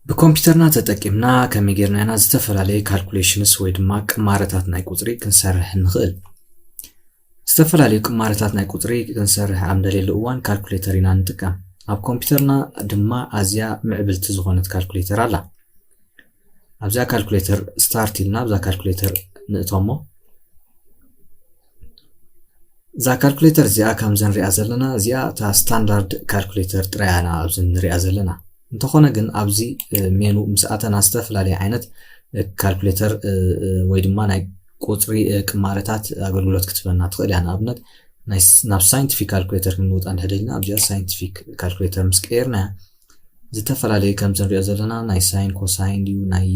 ብኮምፒውተርና ተጠቂምና ከመይ ጌርና ኢና ዝተፈላለዩ ካልኩሌሽንስ ወይ ድማ ቅማረታት ናይ ቁጽሪ ክንሰርሕ ንኽእል። ዝተፈላለዩ ቅማረታት ናይ ቁጽሪ ክንሰርሕ ኣብ እንደሌለ እዋን ካልኩሌተር ኢና ንጥቀም። ኣብ ኮምፒውተርና ድማ ኣዝያ ምዕብልቲ ዝኾነት ካልኩሌተር ኣላ። ኣብዛ ካልኩሌተር ስታርት ኢልና ኣብዛ ካልኩሌተር ንእቶሞ እዛ ካልኩሌተር እዚኣ ከምዚ ንሪኣ ዘለና እዚኣ እታ ስታንዳርድ ካልኩሌተር ጥራያና ኣብዚ ንሪኣ ዘለና እንተኾነ ግን ኣብዚ ሜኑ ምስኣተና ዝተፈላለዩ ዓይነት ካልኩሌተር ወይ ድማ ናይ ቁጽሪ ቅማረታት ኣገልግሎት ክትበና ትኽእል እያ። ንኣብነት ናብ ሳይንቲፊክ ካልኩሌተር ክንወጣ እንድሕደልና ኣብዚኣ ሳይንቲፊክ ካልኩሌተር ምስ ቀየርና ዝተፈላለዩ ከምዚ ንሪኦ ዘለና ናይ ሳይን ኮሳይን ድዩ ናይ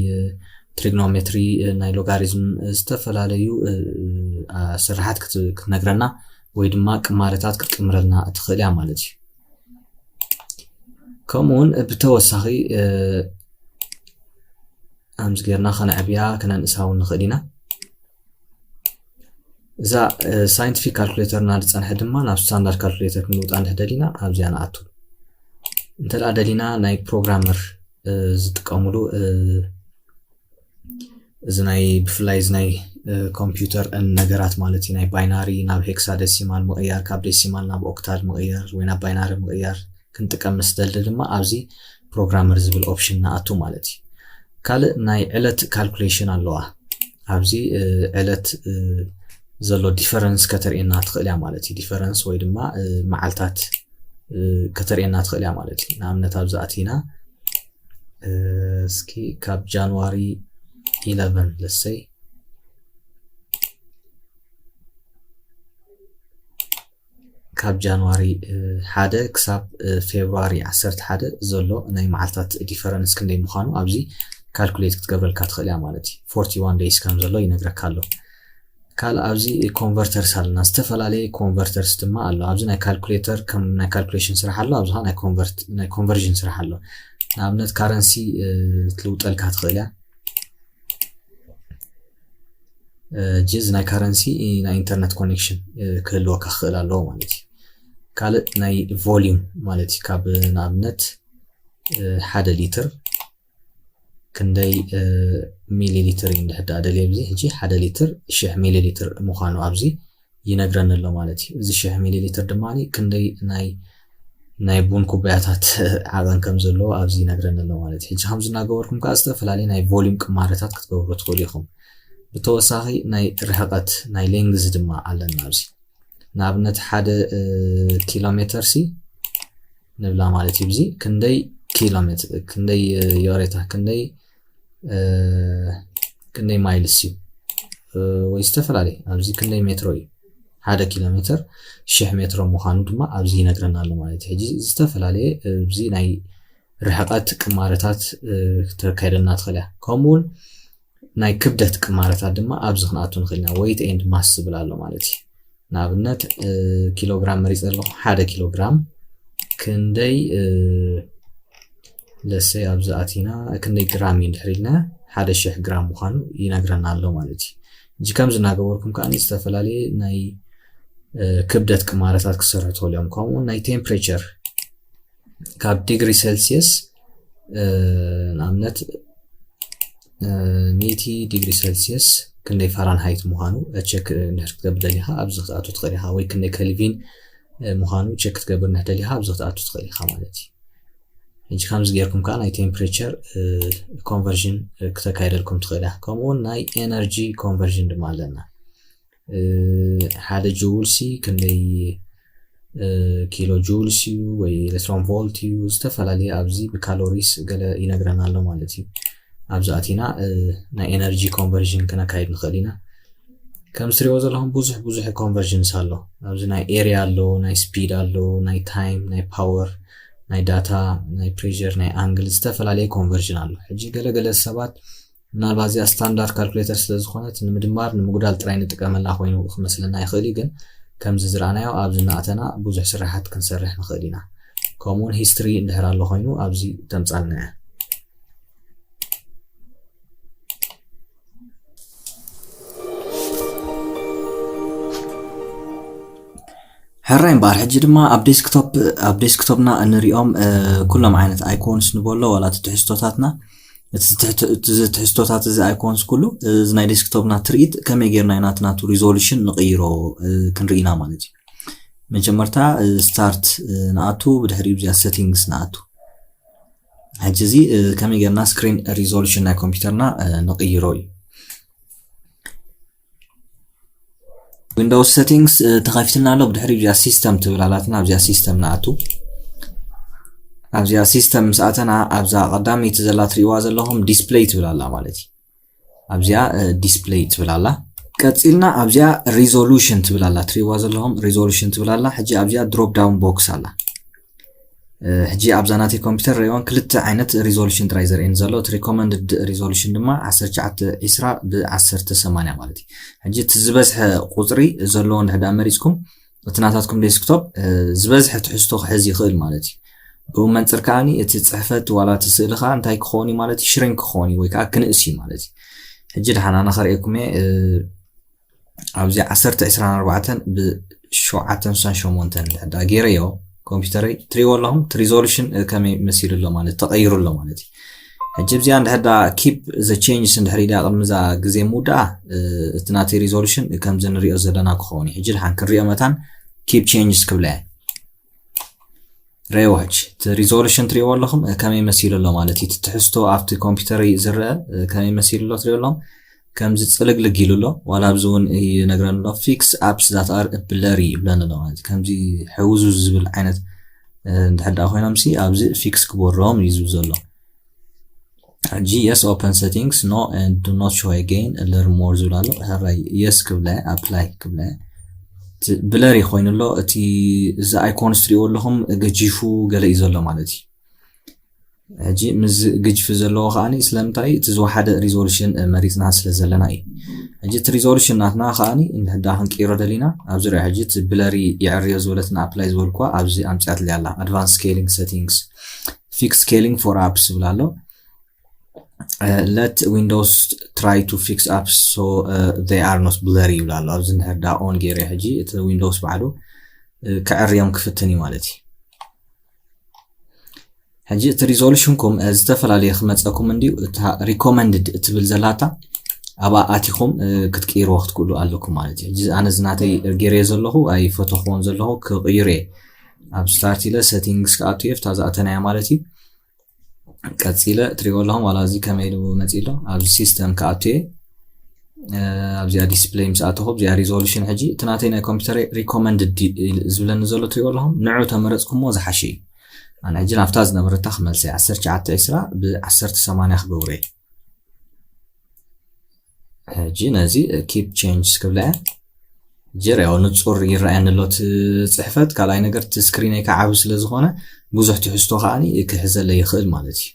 ትሪግኖሜትሪ ናይ ሎጋሪዝም ዝተፈላለዩ ስራሓት ክትነግረና ወይ ድማ ቅማረታት ክትቅምረልና ትኽእል እያ ማለት እዩ። ከምኡውን ብተወሳኺ ኣምዝ ጌርና ከነዕብያ ከነንእሳውን ንኽእል ኢና። እዛ ሳይንቲፊክ ካልኩሌተርና ዝፀንሐ ድማ ናብ ስታንዳርድ ካልኩሌተር ክንውጣ እንድሕደሊና ኣብዚያ ንኣቱ እንተደኣ ደሊና ናይ ፕሮግራመር ዝጥቀሙሉ እዚ ናይ ብፍላይ እዚ ናይ ኮምፒውተር ነገራት ማለት እዩ ናይ ባይናሪ ናብ ሄክሳዴሲማል ምቕያር ካብ ዴሲማል ናብ ኦክታል ምቕያር ወይ ናብ ባይናሪ ምቕያር ክንጥቀም ምስደሊ ድማ ኣብዚ ፕሮግራመር ዝብል ኦፕሽን ንኣቱ ማለት እዩ። ካልእ ናይ ዕለት ካልኩሌሽን ኣለዋ። ኣብዚ ዕለት ዘሎ ዲፈረንስ ከተርእየና ትኽእል እያ ማለት እዩ። ዲፈረንስ ወይ ድማ መዓልታት ከተርእየና ትኽእል እያ ማለት እዩ። ንኣብነት ኣብዚ ኣቲና እስኪ ካብ ጃንዋሪ 11 ለሰይ ካብ ጃንዋሪ 1 ክሳብ ፌብሩዋሪ 11 ዘሎ ናይ መዓልታት ዲፈረንስ ክንደይ ምዃኑ ኣብዚ ካልኩሌት ክትገብረልካ ትኽእል እያ ማለት እዩ። 41 ዴይስ ከም ዘሎ ይነግረካ ኣሎ። ካልእ ኣብዚ ኮንቨርተርስ ኣለና። ዝተፈላለየ ኮንቨርተርስ ድማ ኣሎ። ኣብዚ ናይ ካልኩሌተር ከም ናይ ካልኩሌሽን ስራሕ ኣሎ፣ ኣብዚ ናይ ኮንቨርዥን ስራሕ ኣሎ። ንኣብነት ካረንሲ ትልውጠልካ ትኽእል እያ። ጅዝ ናይ ካረንሲ ናይ ኢንተርኔት ኮኔክሽን ክህልወካ ክኽእል ኣለዎ ማለት እዩ። ካልእ ናይ ቮሊዩም ማለት እዩ። ካብ ንኣብነት 1 ሊትር ክንደይ ሚሊ ሊትር እንድሕዳ ደልየ ብዚ ሕጂ 1 ሊትር 1000 ሚሊ ሊትር ምዃኑ ኣብዚ ይነግረና ኣሎ ማለት እዩ። እዚ 1000 ሚሊ ሊትር ድማ ክንደይ ናይ ቡን ኩባያታት ዓቐን ከም ዘለዎ ኣብዚ ይነግረና ኣሎ ማለት እዩ። ሕጂ ከምዚ እናገበርኩም ከዓ ዝተፈላለዩ ናይ ቮሊዩም ቅማረታት ክትገብሩ ትኽእሉ ኢኹም። ብተወሳኺ ናይ ርሕቐት ናይ ሌንግዝ ድማ ኣለና ኣብዚ ንኣብነት 1 ኪሎ ሜትር ሲ ንብላ ማለት እዩ። ብዚ ክንደይ ኪሎ ሜትር ክንደይ ዮሬታ ክንደይ ማይልስ እዩ ወይ ዝተፈላለዩ ኣብዚ ክንደይ ሜትሮ እዩ 1 ኪሎ ሜትር 1000 ሜትሮ ምዃኑ ድማ ኣብዚ ይነግረና ኣሎ ማለት እዩ። ሕጂ ዝተፈላለየ እዚ ናይ ርሕቐት ቅማረታት ተካይደና ትኽእል እያ። ከምኡውን ናይ ክብደት ቅማረታት ድማ ኣብዚ ክንኣቱ ንኽእል ኢና። ዌይት ኤንድ ማስ ዝብል ኣሎ ማለት እዩ። ንኣብነት ኪሎግራም መሪፅ ኣለኹ 1 ኪሎግራም ክንደይ ለሰይ ኣብዚ ኣቲና ክንደይ ግራም እዩ እንድሕር ኢልና 1000 ግራም ምዃኑ ይነግረና ኣሎ ማለት እዩ። እጂ ከምዚ እናገበርኩም ከዓ ዝተፈላለየ ናይ ክብደት ቅማረታት ክሰርሑ ትኽእሉ እዮም። ከምኡውን ናይ ቴምፕሬቸር ካብ ዲግሪ ሴልሲየስ ንኣብነት 100 ዲግሪ ሴልሲየስ ክንደይ ፋራንሃይት ምዃኑ ቸክ እንድሕር ክትገብር ደሊኻ ኣብዚ ክትኣቱ ትኽእል ኢኻ። ወይ ክንደይ ከልቪን ምዃኑ ቸክ ክትገብር እንድሕር ደሊኻ ኣብዚ ክትኣቱ ትኽእል ኢኻ ማለት እዩ። ሕጂ ከምዚ ጌርኩም ከዓ ናይ ቴምፕሬቸር ኮንቨርዥን ክተካይደልኩም ትኽእል እያ። ከምኡውን ናይ ኤነርጂ ኮንቨርዥን ድማ ኣለና። 1 ጁልሲ ክንደይ ኪሎ ጁልስ እዩ ወይ ኤሌክትሮን ቮልት እዩ ዝተፈላለየ ኣብዚ ብካሎሪስ ገለ ይነግረና ኣሎ ማለት እዩ። ኣብዚ ኣቲና ናይ ኤነርጂ ኮንቨርዥን ክነካይድ ንኽእል ኢና። ከም ትሪእዎ ዘለኹም ብዙሕ ኮንቨርዥንስ ኣሎ። ኣብዚ ናይ ኤሪያ ኣሎ፣ ናይ ስፒድ ኣሎ፣ ናይ ታይም፣ ናይ ፓወር፣ ናይ ዳታ፣ ናይ ፕሬዠር፣ ናይ አንግል ዝተፈላለየ ኮንቨርዥን ኣሎ። ሕጂ ገለገለ ሰባት ምናልባት እዚኣ ስታንዳርድ ካልኩሌተር ስለዝኾነት ንምድማር ንምጉዳል ጥራይ ንጥቀመላ ኮይኑ ክመስለና ይኽእል እዩ። ግን ከምዚ ዝረኣናዮ ኣብዚ እናኣተና ብዙሕ ስራሓት ክንሰርሕ ንኽእል ኢና። ከምኡውን ሂስትሪ እንድሕር ኣሎ ኮይኑ ኣብዚ ተምፃልና እያ። ሕራይ እምበር ሕጂ ድማ ኣብ ዴስክቶፕና እንሪኦም ኩሎም ዓይነት ኣይኮንስ ንበሎ ዋላ ትሕዝቶታትና እቲ ትሕዝቶታት እዚ ኣይኮንስ ኩሉ እዚ ናይ ዴስክቶፕና ትርኢት ከመይ ጌርና ናቱ ሪዞሉሽን ንቕይሮ ክንርኢና ማለት እዩ መጀመርታ ስታርት ንኣቱ ብድሕሪኡ ብዚኣ ሴቲንግስ ንኣቱ ሕጂ እዚ ከመይ ጌርና ስክሪን ሪዞሉሽን ናይ ኮምፒውተርና ንቕይሮ እዩ ዊንዶውስ ሴቲንግስ ተኸፊትና ኣሎ ብድሕሪ ብዚኣ ሲስተም ትብላላትና ኣብዚኣ ሲስተም ንኣቱ ኣብዚኣ ሲስተም ምስኣተና ኣብዛ ቀዳመይቲ ዘላ ትሪእዋ ዘለኹም ዲስፕሌይ ትብላላ ማለት እዩ ኣብዚኣ ዲስፕሌይ ትብላላ ቀፂልና ኣብዚኣ ሪዞሉሽን ትብላላ ትሪእዋ ዘለኹም ሪዞሉሽን ትብላላ ሕጂ ኣብዚኣ ድሮፕ ዳውን ቦክስ ኣላ ሕጂ ኣብዛ ናተይ ኮምፒውተር ሪእዋን ክልተ ዓይነት ሪዞሉሽን ጥራይ ዘርእየኒ ዘሎ እቲ ሪኮመንድድ ሪዞሉሽን ድማ 1920 ብ1080 ማለት እዩ ሕጂ እቲ ዝበዝሐ ቁፅሪ ዘለዎ እንድሕር መሪፅኩም እቲ ናታትኩም ዴስክቶፕ ዝበዝሐ ትሕዝቶ ክሕዝ ይኽእል ማለት እዩ ብኡ መንፅር ከዓኒ እቲ ፅሕፈት ዋላ እቲ ስእሊ ከዓ እንታይ ክኸውን እዩ ማለት እዩ ሽሪንክ ክኸውን እዩ ወይ ከዓ ክንእስ እዩ ማለት እዩ ሕጂ ድሓና ነኸርእየኩም እየ ኣብዚ 1024 ብ768 እንድሕር ገይረዮ ኮምፒውተረይ ትሪእዎ ኣለኹም እቲ ሪዞሉሽን ከመይ መሲሉ ኣሎ ማለት ተቐይሩ ኣሎ ማለት እዩ ሕጂ ብዚኣ እንድሕር ኪፕ ዘ ቼንጅስ እንድሕር ኢልያ ቅድሚዛ ግዜ ምውዳኣ እቲ ናተይ ሪዞሉሽን ከምዚ ንሪኦ ዘለና ክኸውን እዩ ሕጂ ድሓን ክንሪኦ መታን ኪፕ ቼንጅስ ክብላ እየ ረይዎ ሕጂ እቲ ሪዞሉሽን ትሪእዎ ኣለኹም ከመይ መሲሉ ኣሎ ማለት እዩ እቲ ትሕዝቶ ኣብቲ ኮምፒውተረይ ዝርአ ከመይ መሲሉ ኣሎ ትሪእዎ ኣለኹም ከምዚ ፅልግልግ ኢሉ ኣሎ ዋላ ኣብዚ እውን ይነግረኒ ኣሎ ፊክስ ኣፕስ ዛት ኣር ብለሪ ይብለኒ ኣሎ ማለት ከምዚ ሕውዙ ዝብል ዓይነት እንድሕር ኮይኖም ሲ ኣብዚ ፊክስ ክበሮም እዩ ዝብል ዘሎ ሕጂ የስ ኦፕን ሴቲንግስ ኖ ኤንድ ዱ ኖት ሾው ኣጌን ለርን ሞር ዝብል ኣሎ ሕራይ የስ ክብለ ኣፕላይ ክብለ ብለሪ ኮይኑ ኣሎ እቲ እዚ ኣይኮንስ ትሪእዎ ኣለኹም ገጂፉ ገለ እዩ ዘሎ ማለት እዩ ሕጂ ምስ ግጅፊ ዘለዎ ከዓኒ ስለምንታይ እቲ ዝወሓደ ሪዞሉሽን መሪፅና ስለ ዘለና እዩ ሕጂ እቲ ሪዞሉሽን ናትና ከዓኒ እንድሕር ክንቅይሮ ደሊና ኣብዚ ሪኦ ሕጂ እቲ ብለሪ ይዕርዮ ዝበለትና ኣፕላይ ዝበል እኳ ኣብዚ ኣምፅያትልያ ኣላ ኣድቫንስ ስኬሊንግ ሴቲንግስ ፊክስ ስኬሊንግ ፎር ኣፕስ ዝብል ኣሎ let windows try to fix apps so they are not blurry ይብል ኣሎ ኣብዚ እንድሕር ኦን ገይረ ሕጂ እቲ ዊንዶውስ ባዕሉ ክዕርዮም ክፍትን እዩ ማለት እዩ ሕጂ እቲ ሪዞሉሽንኩም ዝተፈላለየ ክመፀኩም እንዲሁ እታ ሪኮመንድድ እትብል ዘላታ ኣብኣ ኣቲኹም ክትቅይርዎ ክትክእሉ ኣለኩም ማለት እዩ ሕጂ ኣነ ዝናተይ ገይረዮ ዘለኹ ኣይፈተኽዎን ዘለኹ ክቕይሮ እየ ኣብ ስታርት ኢለ ሴቲንግስ ክኣቱ እየ ፍታ ዝኣተናያ ማለት እዩ ቀፂለ ትሪእዎ ኣለኹም ዋላ እዚ ከመይ ኢሉ መፂ ኣሎ ኣብዚ ሲስተም ክኣቱ እየ ኣብዚኣ ዲስፕሌይ ምስ ኣተኹ ኣብዚኣ ሪዞሉሽን ሕጂ እቲ ናተይ ናይ ኮምፒውተር ሪኮመንድድ ዝብለኒ ዘሎ ትሪእዎ ኣለኹም ንዑ ተመረፅኩሞ ዝሓሸ እዩ ኣነ ሕጂ ናብታ ዝነበረታ ክመልሰ 1920 ብ1080 ክገብሮ እየ ሕጂ ነዚ ኪፕ ቼንጅስ ክብላ እየ ጀርያው ንፁር ይረአየኒ ኣሎ እቲ ፅሕፈት ካልኣይ ነገር እቲ ስክሪነይ ከዓብ ስለ ዝኾነ ብዙሕ ትሕዝቶ ከዓኒ ክሕዘለ ይኽእል ማለት እዩ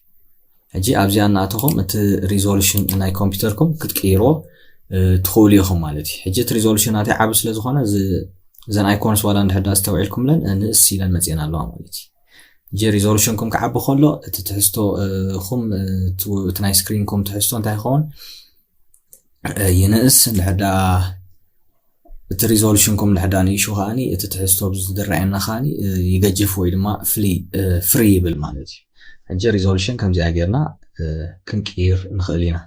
ሕጂ ኣብዚኣ እናኣተኹም እቲ ሪዞሉሽን ናይ ኮምፒውተርኩም ክትቅይርዎ ትኽእሉ ኢኹም ማለት እዩ ሕጂ እቲ ሪዞሉሽን ናተይ ዓብ ስለ ዝኾነ እዘን ኣይኮንስ ዋላ እንድሕር ዝተውዒልኩምለን ንእስ ኢለን መፅአን ኣለዋ ማለት እዩ ሕጂ ሪዞሉሽንኩም ክዓቢ ከሎ እቲ ትሕዝቶኹም እቲ ናይ ስክሪንኩም ትሕዝቶ እንታይ ይኸውን ይንእስ እንድሕር እቲ ሪዞሉሽንኩም እንድሕር ንእሹ ከዓኒ እቲ ትሕዝቶ ዝረአየና ከዓኒ ይገጅፍ ወይ ድማ ፍሪ ይብል ማለት እዩ ሕጂ ሪዞሉሽን ከምዚኣ ጌርና ክንቅይር ንኽእል ኢና